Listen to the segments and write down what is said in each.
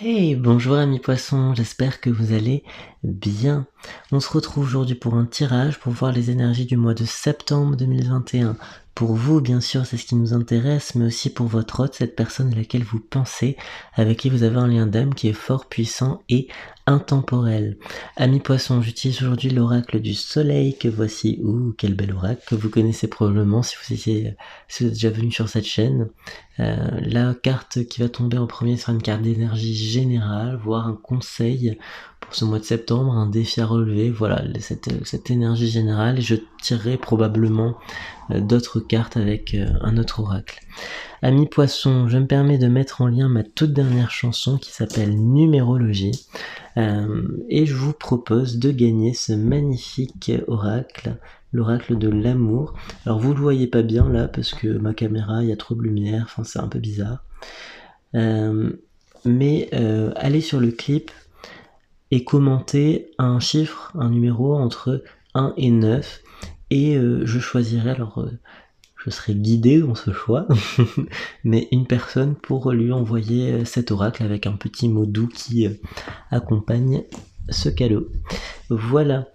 Hey, bonjour amis poissons, j'espère que vous allez bien. On se retrouve aujourd'hui pour un tirage pour voir les énergies du mois de septembre 2021. Pour vous, bien sûr, c'est ce qui nous intéresse, mais aussi pour votre hôte, cette personne à laquelle vous pensez, avec qui vous avez un lien d'âme qui est fort, puissant et intemporel. Amis poissons, j'utilise aujourd'hui l'oracle du soleil que voici. Ouh, quel bel oracle que vous connaissez probablement si vous êtes déjà venu sur cette chaîne. La carte qui va tomber en premier sera une carte d'énergie générale, voire un conseil pour ce mois de septembre, un défi à relever, voilà, cette énergie générale, et je tirerai probablement d'autres cartes avec un autre oracle. Amis poissons, je me permets de mettre en lien ma toute dernière chanson qui s'appelle Numérologie, et je vous propose de gagner ce magnifique oracle, l'oracle de l'amour. Alors vous le voyez pas bien là parce que ma caméra, il y a trop de lumière, enfin c'est un peu bizarre. Mais allez sur le clip et commentez un chiffre, un numéro entre 1 et 9, et je choisirai, alors je serai guidé dans ce choix, mais une personne pour lui envoyer cet oracle avec un petit mot doux qui accompagne ce cadeau. Voilà.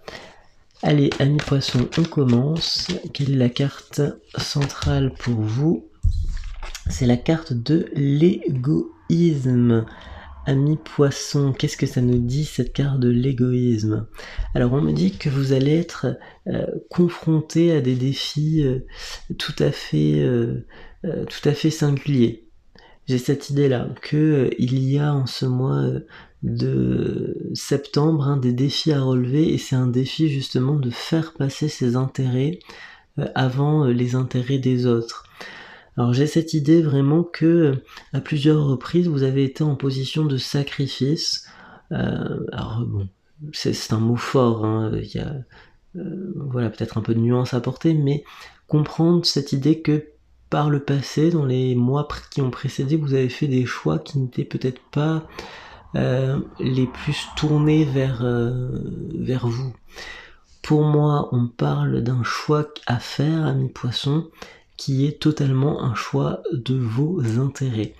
Allez, amis poissons, on commence. Quelle est la carte centrale pour vous? C'est la carte de l'égoïsme. Amis poissons, qu'est-ce que ça nous dit cette carte de l'égoïsme? Alors on me dit que vous allez être confronté à des défis tout à fait singuliers. J'ai cette idée-là, que il y a en ce mois de septembre des défis à relever, et c'est un défi justement de faire passer ses intérêts avant les intérêts des autres. Alors j'ai cette idée vraiment que à plusieurs reprises vous avez été en position de sacrifice. Alors bon, c'est un mot fort, hein, il y a voilà, peut-être un peu de nuance à apporter, mais comprendre cette idée que par le passé, dans les mois qui ont précédé, vous avez fait des choix qui n'étaient peut-être pas les plus tournés vers vous. Pour moi, on parle d'un choix à faire, amis poissons, qui est totalement un choix de vos intérêts.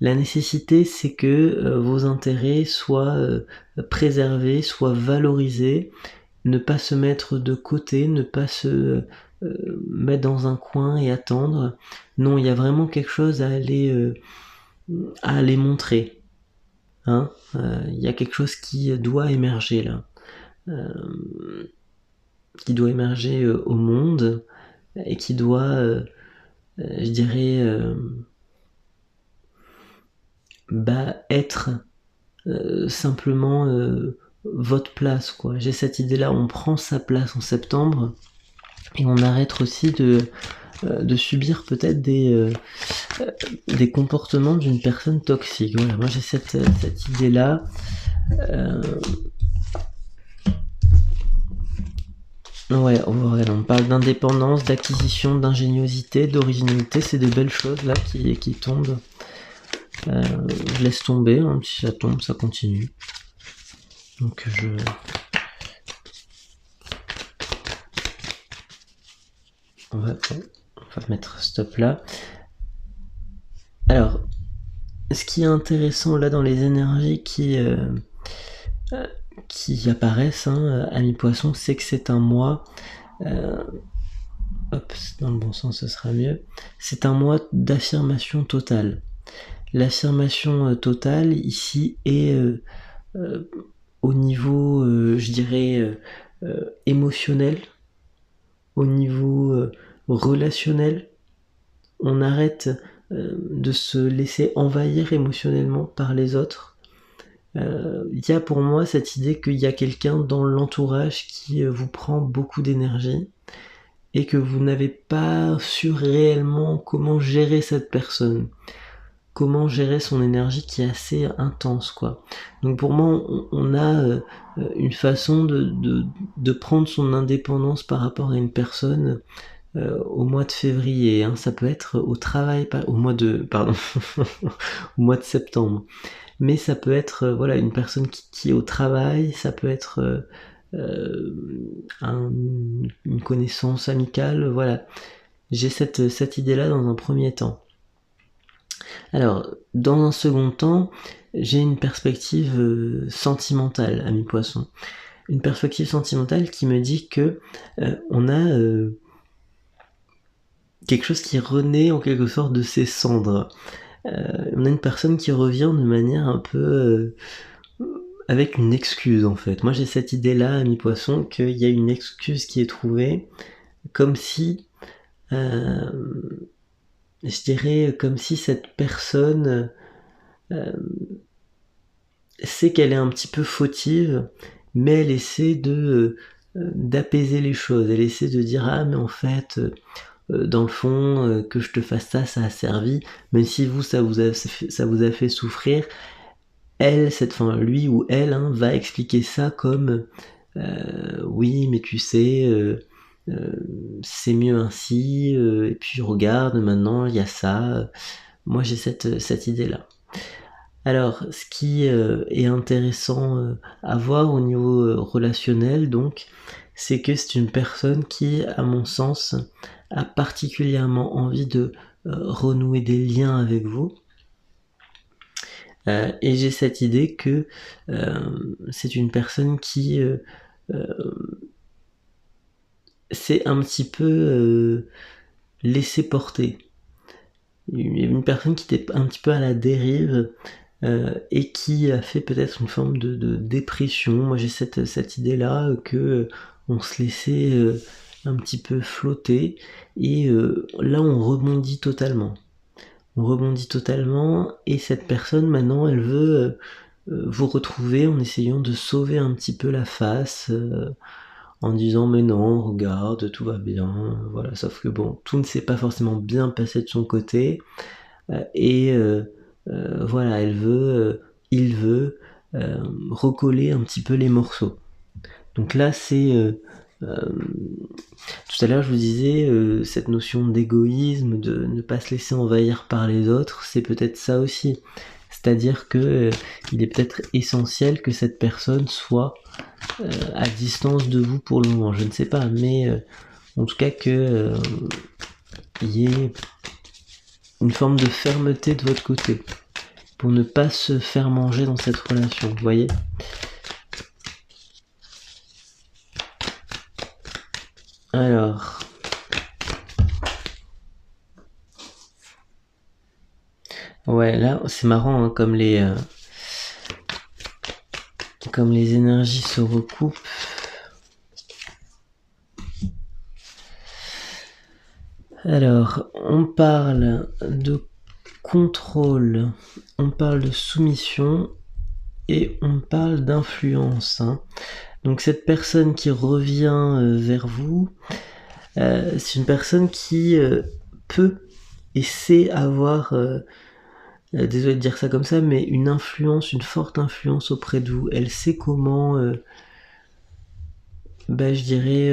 La nécessité, c'est que vos intérêts soient préservés, soient valorisés, ne pas se mettre de côté, ne pas se mettre dans un coin et attendre. Non, il y a vraiment quelque chose à aller montrer. Hein, il y a quelque chose qui doit émerger là. Qui doit émerger au monde et qui doit, je dirais, être simplement votre place, quoi. J'ai cette idée-là, on prend sa place en septembre et on arrête aussi de subir peut-être des comportements d'une personne toxique. Voilà, moi j'ai cette idée-là. Ouais, regarde, on parle d'indépendance, d'acquisition, d'ingéniosité, d'originalité, c'est des belles choses là qui tombent. Je laisse tomber, hein, si ça tombe, ça continue. Donc on va mettre stop là. Alors, ce qui est intéressant là dans les énergies qui apparaissent, hein, amis poissons, c'est que c'est un mois, hop, dans le bon sens ce sera mieux, c'est un mois d'affirmation totale. L'affirmation totale ici est au niveau, je dirais, émotionnel, au niveau relationnel. On arrête de se laisser envahir émotionnellement par les autres. Il y a pour moi cette idée qu'il y a quelqu'un dans l'entourage qui vous prend beaucoup d'énergie et que vous n'avez pas su réellement comment gérer cette personne, comment gérer son énergie qui est assez intense, quoi. Donc pour moi, on a une façon de prendre son indépendance par rapport à une personne au mois de février, hein. Ça peut être au travail, au mois de septembre. Mais ça peut être voilà, une personne qui est au travail, ça peut être une connaissance amicale, voilà. J'ai cette idée-là dans un premier temps. Alors, dans un second temps, j'ai une perspective sentimentale à mi-poisson. Une perspective sentimentale qui me dit que on a quelque chose qui renaît en quelque sorte de ses cendres. On a une personne qui revient de manière un peu avec une excuse en fait. Moi j'ai cette idée-là à mi-poisson qu'il y a une excuse qui est trouvée, comme si, je dirais, comme si cette personne sait qu'elle est un petit peu fautive, mais elle essaie d'apaiser les choses. Elle essaie de dire ah mais en fait dans le fond que je te fasse ça a servi, même si vous ça vous a fait souffrir. Elle, lui ou elle va expliquer ça comme oui mais tu sais c'est mieux ainsi et puis regarde maintenant il y a ça. Moi j'ai cette idée là. Alors, ce qui est intéressant à voir au niveau relationnel, donc, c'est que c'est une personne qui, à mon sens, a particulièrement envie de renouer des liens avec vous. Et j'ai cette idée que c'est une personne qui s'est un petit peu laissé porter. Une personne qui était un petit peu à la dérive et qui a fait peut-être une forme de dépression. Moi j'ai cette idée-là que on se laissait un petit peu flotter et là on rebondit totalement. On rebondit totalement et cette personne maintenant elle veut vous retrouver en essayant de sauver un petit peu la face en disant mais non regarde tout va bien, voilà, sauf que bon tout ne s'est pas forcément bien passé de son côté et voilà, il veut recoller un petit peu les morceaux. Donc là, c'est tout à l'heure, je vous disais cette notion d'égoïsme, de ne pas se laisser envahir par les autres, c'est peut-être ça aussi. C'est-à-dire que il est peut-être essentiel que cette personne soit à distance de vous pour le moment. Je ne sais pas, mais en tout cas que y ait une forme de fermeté de votre côté pour ne pas se faire manger dans cette relation, vous voyez. Alors, ouais, là c'est marrant comme les énergies se recoupent. Alors, on parle de contrôle, on parle de soumission et on parle d'influence. Donc cette personne qui revient vers vous, c'est une personne qui peut et sait avoir, désolé de dire ça comme ça, mais une forte influence auprès de vous. Elle sait comment, je dirais,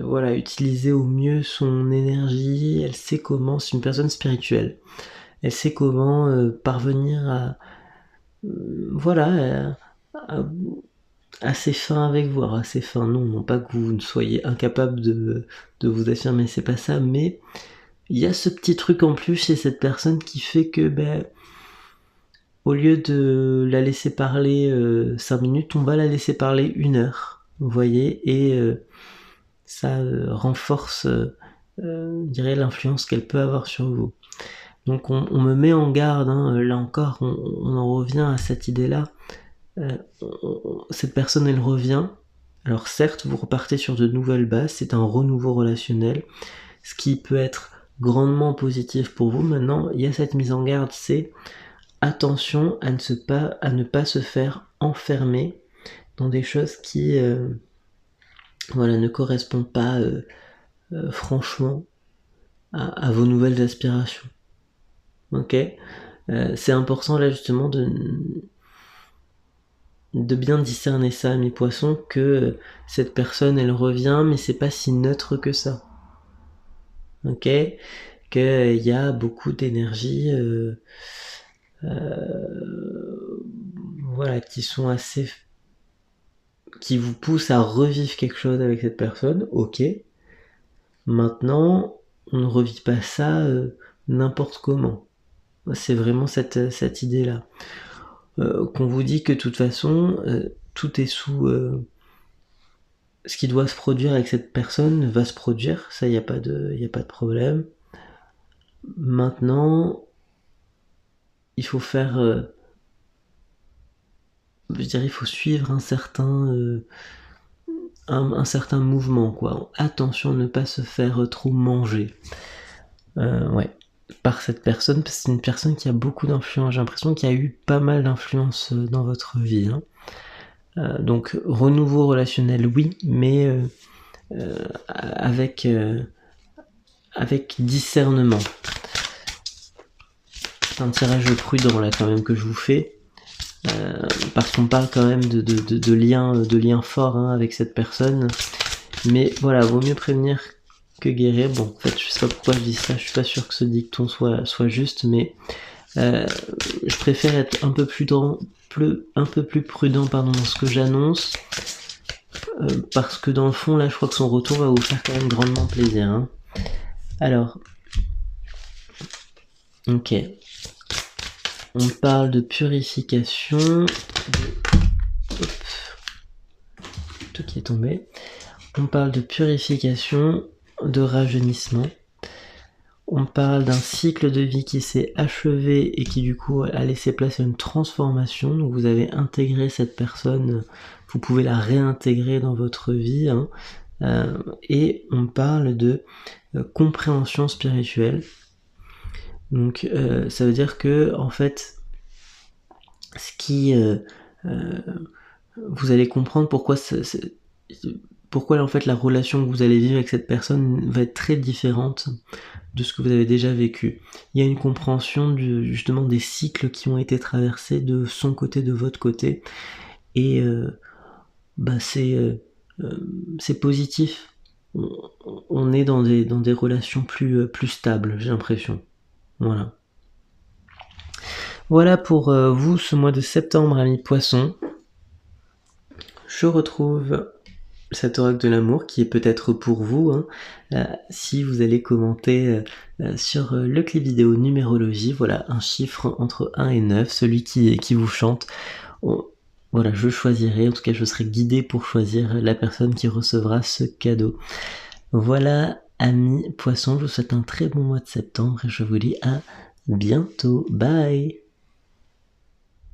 voilà, utiliser au mieux son énergie. Elle sait comment, c'est une personne spirituelle. Elle sait comment parvenir voilà, à ses fins avec vous. Alors, à ses fins, non pas que vous ne soyez incapable de vous affirmer, c'est pas ça, mais il y a ce petit truc en plus chez cette personne qui fait que, au lieu de la laisser parler 5 minutes, on va la laisser parler 1 heure, vous voyez, et ça renforce, je dirais, l'influence qu'elle peut avoir sur vous. Donc on me met en garde, là encore, on en revient à cette idée-là. Cette personne, elle revient. Alors certes, vous repartez sur de nouvelles bases, c'est un renouveau relationnel, ce qui peut être grandement positif pour vous. Maintenant, il y a cette mise en garde, c'est attention à ne pas se faire enfermer dans des choses qui ne correspondent pas franchement à vos nouvelles aspirations. Ok, c'est important là justement de bien discerner ça, mes poissons, que cette personne elle revient, mais c'est pas si neutre que ça. Ok, qu'il y a beaucoup d'énergie, voilà, qui vous poussent à revivre quelque chose avec cette personne. Ok, maintenant on ne revit pas ça n'importe comment. C'est vraiment cette idée-là. qu'on vous dit que de toute façon, tout est sous... ce qui doit se produire avec cette personne va se produire, ça, il n'y a pas de problème. Maintenant, il faut faire... je dirais, il faut suivre un certain mouvement, quoi. Attention à ne pas se faire trop manger. Ouais, par cette personne, parce que c'est une personne qui a beaucoup d'influence. J'ai l'impression qu'il y a eu pas mal d'influence dans votre vie. Donc, renouveau relationnel, oui, mais avec discernement. C'est un tirage prudent, là, quand même, que je vous fais. Parce qu'on parle quand même de liens forts avec cette personne. Mais voilà, vaut mieux prévenir que guérir. Bon, en fait, je sais pas pourquoi je dis ça, je suis pas sûr que ce dicton soit juste, mais je préfère être un peu plus prudent dans ce que j'annonce, parce que dans le fond, là, je crois que son retour va vous faire quand même grandement plaisir. Alors, ok. On parle de purification. Hop. Tout qui est tombé. On parle de purification, de rajeunissement. On parle d'un cycle de vie qui s'est achevé et qui du coup a laissé place à une transformation. Donc vous avez intégré cette personne, vous pouvez la réintégrer dans votre vie. Et on parle de compréhension spirituelle. Donc ça veut dire que en fait, ce qui vous allez comprendre pourquoi en fait la relation que vous allez vivre avec cette personne va être très différente de ce que vous avez déjà vécu. Il y a une compréhension justement des cycles qui ont été traversés de son côté, de votre côté, et c'est positif. On est dans des relations plus stables, j'ai l'impression. Voilà pour vous ce mois de septembre, amis poissons. Je retrouve cet oracle de l'amour qui est peut-être pour vous, si vous allez commenter sur le clip vidéo numérologie, voilà, un chiffre entre 1 et 9, celui qui vous chante. Voilà, je choisirai, en tout cas je serai guidé pour choisir la personne qui recevra ce cadeau. Voilà, amis poissons, je vous souhaite un très bon mois de septembre et je vous dis à bientôt. Bye!